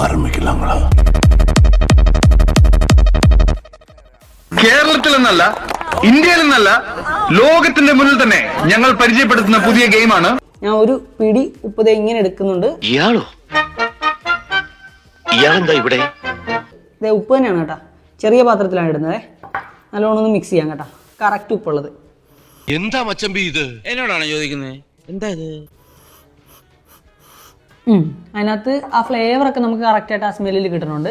ആരംഭിക്കലാങ്ങളാ. കേരളത്തിൽ എന്നല്ല, ഇന്ത്യയിൽ എന്നല്ല, ലോകത്തിന്റെ മുന്നിൽ തന്നെ ഞങ്ങൾ പരിചയപ്പെടുത്തുന്ന പുതിയ ഗെയിമാണ്. ഞാൻ ഒരു പിടി ഉപ്പ് ദേ ഇങ്ങനെ എടുക്കുന്നുണ്ട്. ഇയാളെന്താ ഇവിടെ? ഇതേ ഉപ്പ് തന്നെയാണ് കേട്ടോ, ചെറിയ പാത്രത്തിലാണ് ഇടുന്നത്. നല്ലോണം ഒന്ന് മിക്സ് ചെയ്യാം കേട്ടോ, കറക്റ്റ് ഉപ്പുള്ളത്. എന്താ മച്ചമ്പി ഇത്? എന്നോടാണ് ചോദിക്കുന്നത്. എന്താ ഇത്? അതിനകത്ത് ആ ഫ്ലേവറൊക്കെ നമുക്ക് കറക്റ്റായിട്ട് ആ സ്മെല്ലിൽ കിട്ടുന്നുണ്ട്.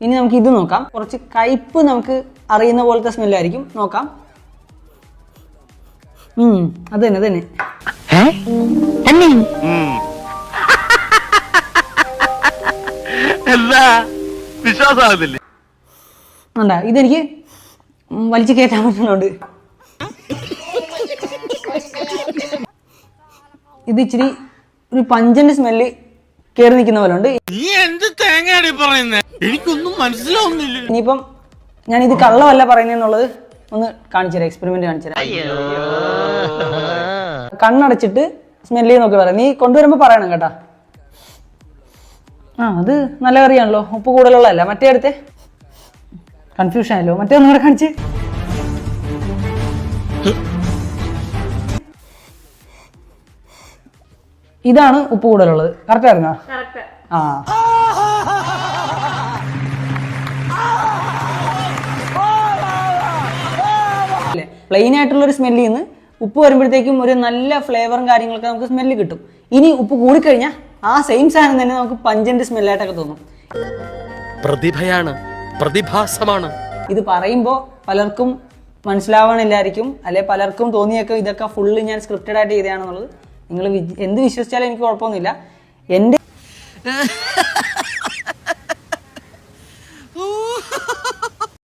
ഇനി നമുക്ക് ഇത് നോക്കാം. കുറച്ച് കയ്പ്പ് നമുക്ക് അറിയുന്ന പോലത്തെ സ്മെല്ലായിരിക്കും. നോക്കാം. അത് തന്നെ അത് തന്നെ. വിശ്വാസമാകുന്നില്ലേ? ഉണ്ടാ ഇതെനിക്ക് വലിച്ചു കയറ്റാൻ പറ്റുന്നുണ്ട്. ഇത് ഇച്ചിരി ഒരു പഞ്ചന്റെ സ്മെല്ല് കയറി നിൽക്കുന്ന പോലെ ഉണ്ട്. നീ എന്ത് തേങ്ങയാണ് പറയുന്നത്? എനിക്കൊന്നും മനസ്സിലാവുന്നില്ല. ഇനിയിപ്പം ഞാൻ ഇത് കള്ളമല്ല പറയുന്നതെന്നുള്ളത് ഒന്ന് കാണിച്ചു തരാം, എക്സ്പെരിമെന്റ് കാണിച്ചു തരാം. കണ്ണടച്ചിട്ട് സ്മെല്ല് ചെയ്ത് നോക്കി പറയാം. നീ കൊണ്ടുവരുമ്പോ പറയണം കേട്ടാ. അത് നല്ല കറിയാണല്ലോ, ഉപ്പ് കൂടുതലുള്ളതല്ല. മറ്റേ അടുത്തെ കൺഫ്യൂഷൻ ആയല്ലോ, മറ്റേ ഒന്നും കൂടെ കാണിച്ച്. ഇതാണ് ഉപ്പ് കൂടുതലുള്ളത്. കറക്റ്റ് ആയിരുന്നോ? ആ പ്ലെയിൻ ആയിട്ടുള്ള ഒരു സ്മെല്ലിൽ നിന്ന് ഉപ്പ് വരുമ്പോഴത്തേക്കും ഒരു നല്ല ഫ്ലേവറും കാര്യങ്ങളൊക്കെ നമുക്ക് സ്മെല്ല് കിട്ടും. ഇനി ഉപ്പ് കൂടിക്കഴിഞ്ഞാൽ ആ സെയിം സാധനം തന്നെ നമുക്ക് പഞ്ചന്റ് സ്മെല്ലായിട്ടൊക്കെ തോന്നും. പ്രതിഭയാണ്, പ്രതിഭാസമാണ്. ഇത് പറയുമ്പോൾ പലർക്കും മനസ്സിലാവണില്ലായിരിക്കും, അല്ലെ പലർക്കും തോന്നിയൊക്കെ ഇതൊക്കെ ഫുള്ള് ഞാൻ സ്ക്രിപ്റ്റഡ് ആയിട്ട് ചെയ്തതാണെന്നുള്ളത്. നിങ്ങൾ എന്ത് വിശ്വസിച്ചാലും എനിക്ക് കുഴപ്പമൊന്നുമില്ല. എൻ്റെ